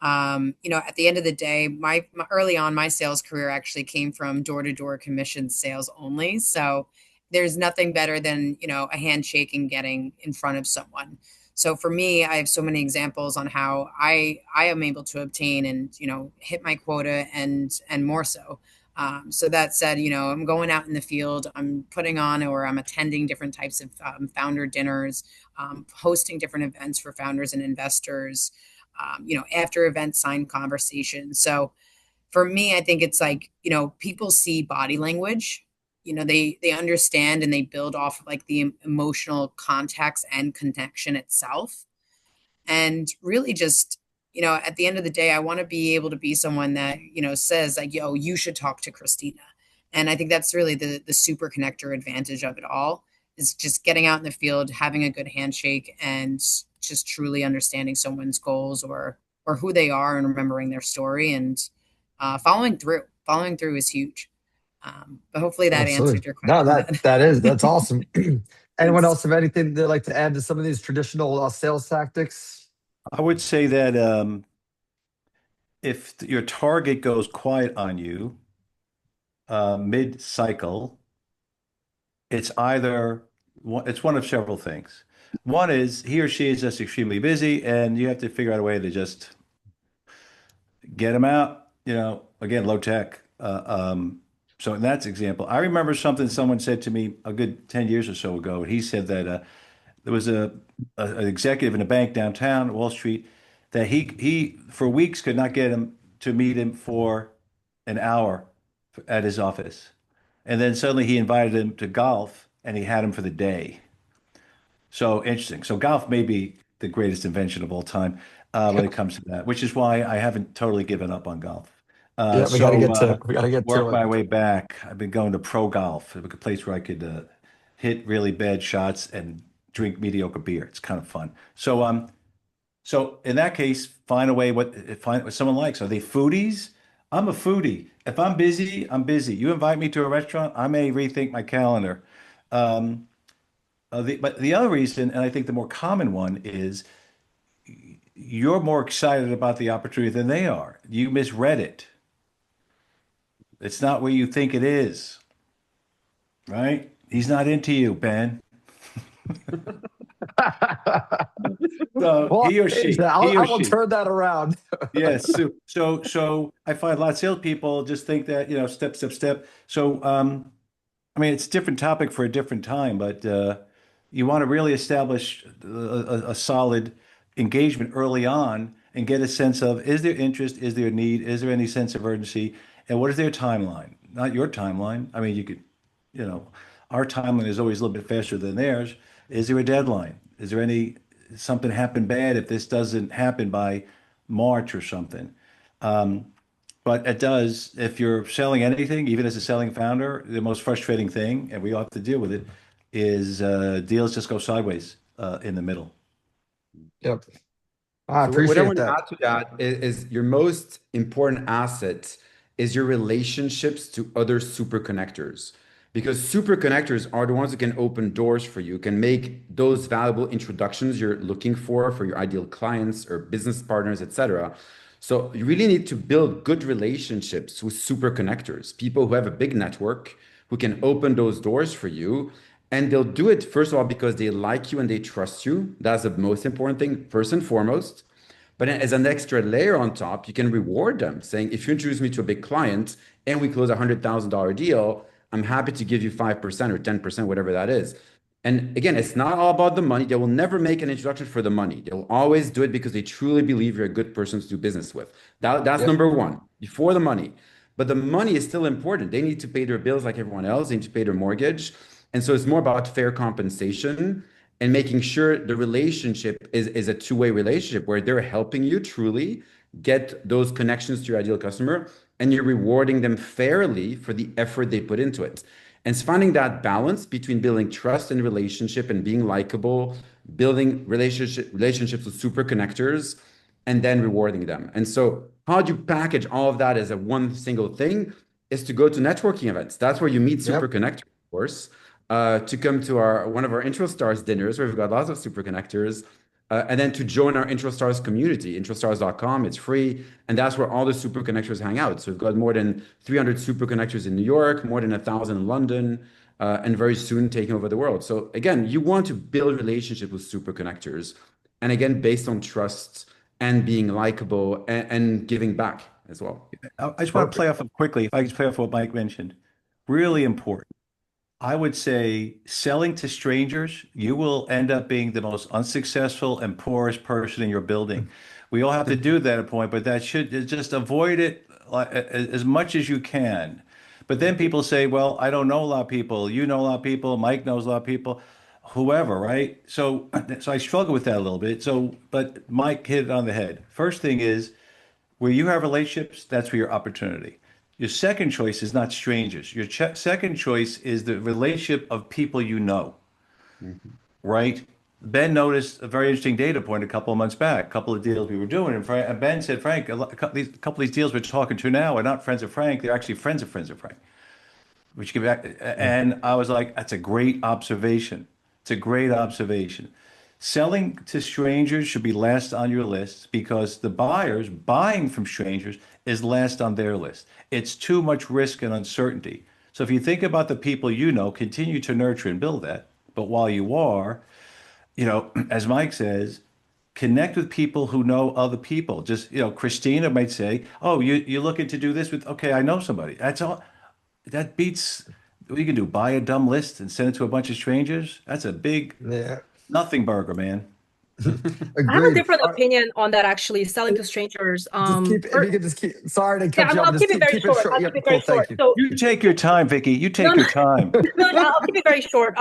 at the end of the day, my early on, my sales career actually came from door-to-door commission sales only. So there's nothing better than, a handshake and getting in front of someone. So for me, I have so many examples on how I am able to obtain and, hit my quota and more so. So that said, I'm going out in the field, I'm putting on or I'm attending different types of founder dinners, hosting different events for founders and investors, after event sign conversations. So for me, I think it's like, people see body language, they understand and they build off of like the emotional context and connection itself. And really just, at the end of the day, I want to be able to be someone that, says like, yo, you should talk to Christina. And I think that's really the super connector advantage of it all, is just getting out in the field, having a good handshake, and just truly understanding someone's goals or who they are and remembering their story, and following through. Following through is huge. But hopefully that Absolutely. answered your No, question. that's awesome. Anyone Thanks. else have anything they'd like to add to some of these traditional sales tactics? I would say that if your target goes quiet on you mid-cycle, it's it's one of several things. One is he or she is just extremely busy, and you have to figure out a way to just get him out. Again, low tech. So in that example, I remember something someone said to me a good 10 years or so ago. He said that there was an executive in a bank downtown Wall Street that he for weeks could not get him to meet him for an hour at his office. And then suddenly he invited him to golf and he had him for the day. So interesting. So golf may be the greatest invention of all time when it comes to that, which is why I haven't totally given up on golf. Yeah, So we gotta get to work it. my way back. I've been going to pro golf, a place where I could hit really bad shots and drink mediocre beer. It's kind of fun. So in that case, find what someone likes. Are they foodies? I'm a foodie. If I'm busy, I'm busy. You invite me to a restaurant, I may rethink my calendar. Um, but the other reason, and I think the more common one, is you're more excited about the opportunity than they are. You misread it. It's not where you think it is, right? He's not into you, Ben. So Well, he or she, he I or will she. turn that around. Yes. So I find a lot of salespeople just think that, step, step, step. So, I mean, it's a different topic for a different time, but you want to really establish a solid engagement early on and get a sense of, is there interest? Is there a need? Is there any sense of urgency? And what is their timeline? Not your timeline. I mean, you know, our timeline is always a little bit faster than theirs. Is there a deadline? Is there something happen bad if this doesn't happen by March or something? But it does, if you're selling anything, even as a selling founder, the most frustrating thing, and we all have to deal with it, is deals just go sideways in the middle. Yep. I So what I appreciate want to that. add to that is your most important asset is your relationships to other super connectors. Because super connectors are the ones who can open doors for you, can make those valuable introductions you're looking for your ideal clients or business partners, etc. So you really need to build good relationships with super connectors, people who have a big network, who can open those doors for you. And they'll do it, first of all, because they like you and they trust you. That's the most important thing, first and foremost. But then as an extra layer on top, you can reward them saying, if you introduce me to a big client and we close a $100,000 deal, I'm happy to give you 5% or 10%, whatever that is. And again, it's not all about the money. They will never make an introduction for the money. They'll always do it because they truly believe you're a good person to do business with. That's Yep. number one, before the money. But the money is still important. They need to pay their bills like everyone else. They need to pay their mortgage. And so it's more about fair compensation and making sure the relationship is a two-way relationship where they're helping you truly get those connections to your ideal customer and you're rewarding them fairly for the effort they put into it. And it's finding that balance between building trust and relationship and being likable, building relationships with super connectors, and then rewarding them. And so, how do you package all of that as a one single thing? Is to go to networking events. That's where you meet super Yep. connectors, of course. To come to our one of our Intro Stars dinners where we've got lots of super connectors, and then to join our Intro Stars community, introstars.com. It's free, and that's where all the super connectors hang out. So we've got more than 300 super connectors in New York, more than 1,000 in London, and very soon taking over the world. So again, you want to build relationships with super connectors, and again, based on trust and being likable and giving back as well. I just want to Perfect. play off of quickly, if I could play off what Mike mentioned. Really important. I would say selling to strangers, you will end up being the most unsuccessful and poorest person in your building. We all have to do that at a point, but that should just avoid it as much as you can. But then people say, well, I don't know a lot of people. You know a lot of people. Mike knows a lot of people, whoever, right? So I struggle with that a little bit. So, but Mike hit it on the head. First thing is, where you have relationships, that's where your opportunity. Your second choice is not strangers. Your second choice is the relationship of people you know, Mhm. right? Ben noticed a very interesting data point a couple of months back, a couple of deals we were doing. And Ben said, Frank, a couple of these deals we're talking to now are not friends of Frank. They're actually friends of Frank. Which give back, and I was like, that's a great observation. It's a great observation. Selling to strangers should be last on your list because the buyers buying from strangers is last on their list. It's too much risk and uncertainty. So if you think about the people you know, continue to nurture and build that. But while you are, as Mike says, connect with people who know other people. Just, Christina might say, oh, you're looking to do this with, okay, I know somebody. That's all. That beats what you can do. Buy a dumb list and send it to a bunch of strangers. That's a big Yeah. nothing burger, man. I have a Agreed. different opinion on that actually, selling to strangers. Just keep, if you could just keep, sorry to Yeah, cut you off, I'll but just keep it very keep it short. short. I'll Yep, keep it cool. very short. Thank you. So You take your time, Vicky. You no, take no, your time. no, I'll keep it very short.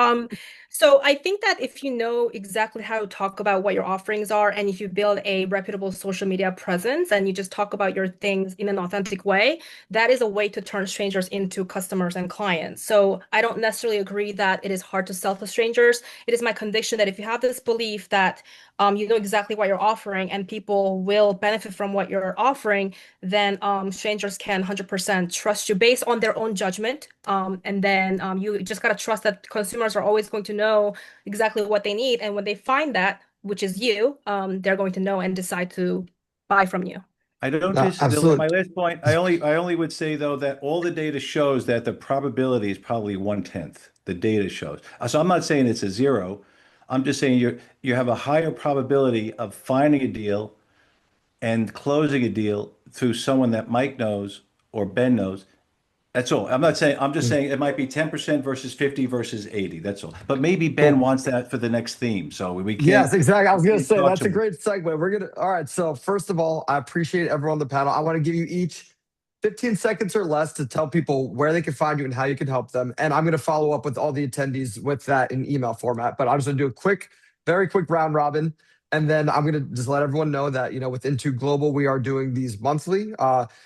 So I think that if you know exactly how to talk about what your offerings are, and if you build a reputable social media presence and you just talk about your things in an authentic way, that is a way to turn strangers into customers and clients. So I don't necessarily agree that it is hard to sell to strangers. It is my conviction that if you have this belief that you know exactly what you're offering and people will benefit from what you're offering, then strangers can 100% trust you based on their own judgment. And then you just got to trust that consumers are always going to know exactly what they need. And when they find that, which is you, they're going to know and decide to buy from you. I don't No, just my absolutely. last point. I only would say though that all the data shows that the probability is probably 1/10. The data shows. So I'm not saying it's a zero. I'm just saying you have a higher probability of finding a deal and closing a deal through someone that Mike knows or Ben knows. That's all. I'm just saying it might be 10% versus 50 versus 80. That's all. But maybe Ben Cool. wants that for the next theme. So Yes, exactly. I was we going to can't say talk that's to a him. great segue. All right. So, first of all, I appreciate everyone on the panel. I want to give you each 15 seconds or less to tell people where they can find you and how you can help them. And I'm going to follow up with all the attendees with that in email format. But I'm just going to do a very quick round robin. And then I'm going to just let everyone know that, with Intu Global, we are doing these monthly.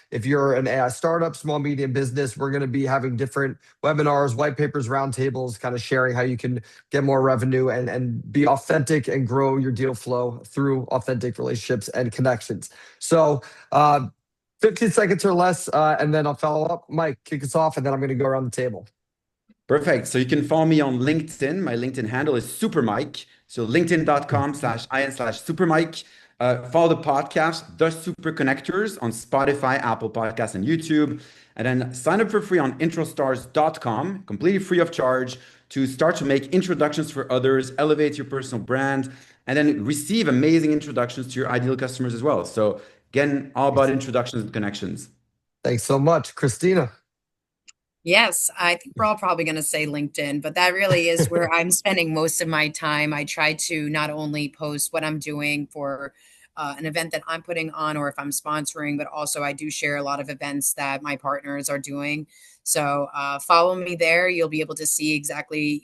If you're an AI startup, small, medium business, we're going to be having different webinars, white papers, roundtables, kind of sharing how you can get more revenue and be authentic and grow your deal flow through authentic relationships and connections. So, 15 seconds or less, and then I'll follow up. Mike, kick us off, and then I'm going to go around the table. Perfect. So you can follow me on LinkedIn. My LinkedIn handle is SuperMike. So linkedin.com/in/SuperMike. Follow the podcast, The Super Connectors, on Spotify, Apple Podcasts, and YouTube. And then sign up for free on introstars.com, completely free of charge, to start to make introductions for others, elevate your personal brand, and then receive amazing introductions to your ideal customers as well. So again, all about introductions and connections. Thanks so much, Christina. Yes, I think we're all probably going to say LinkedIn, but that really is where I'm spending most of my time. I try to not only post what I'm doing for an event that I'm putting on or if I'm sponsoring, but also I do share a lot of events that my partners are doing. So follow me there. You'll be able to see exactly,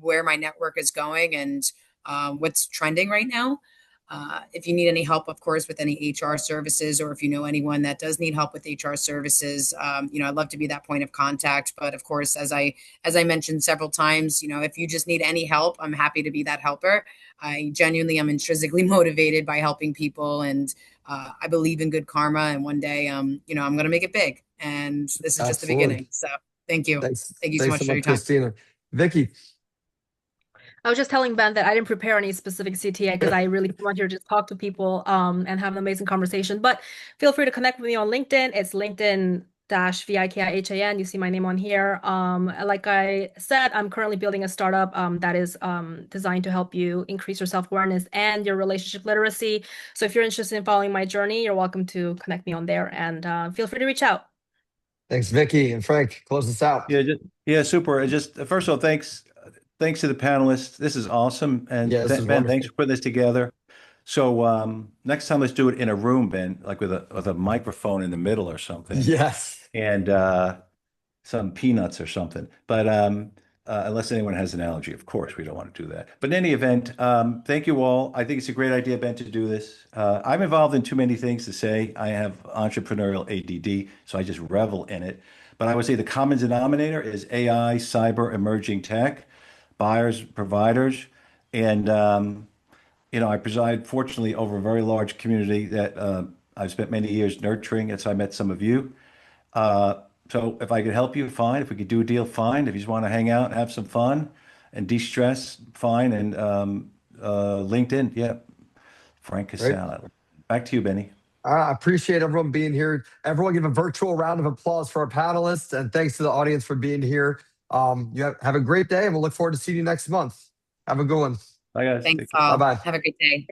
where my network is going and what's trending right now. If you need any help, of course, with any HR services, or if you know anyone that does need help with HR services, I'd love to be that point of contact. But of course, as I mentioned several times, if you just need any help, I'm happy to be that helper. I genuinely am intrinsically motivated by helping people, and I believe in good karma. And one day, I'm going to make it big. And this is just the beginning. Absolutely. So thank you. Thanks. Thank you so Thanks so much for much, your time. Christina. Vicky. I was just telling Ben that I didn't prepare any specific CTA because I really want here to just talk to people and have an amazing conversation. But feel free to connect with me on LinkedIn. It's LinkedIn-VIKIHAN. You see my name on here. Like I said, I'm currently building a startup that is designed to help you increase your self-awareness and your relationship literacy. So if you're interested in following my journey, you're welcome to connect me on there, and feel free to reach out. Thanks, Vicky. And Frank, close us out. Yeah, super. Just first of all, thanks to the panelists. This is awesome. And Yeah, this is Ben, wonderful. thanks for putting this together. So next time let's do it in a room, Ben, like with a microphone in the middle or something, Yes. and some peanuts or something. But unless anyone has an allergy, of course, we don't want to do that. But in any event, thank you all. I think it's a great idea, Ben, to do this. I'm involved in too many things to say. I have entrepreneurial ADD, so I just revel in it. But I would say the common denominator is AI, cyber, emerging tech, buyers, providers, and I preside, fortunately, over a very large community that I've spent many years nurturing. As I met some of you. Uh, so if I could help you, fine. If we could do a deal, fine. If you just want to hang out, have some fun, and de-stress, fine. And LinkedIn, yeah, Frank Great. Casale. Back to you, Benny. I appreciate everyone being here. Everyone give a virtual round of applause for our panelists, and thanks to the audience for being here. Have a great day, and we'll look forward to seeing you next month. Have a good one. Bye, guys. Thanks Take care. all. Bye-bye. Have a great day.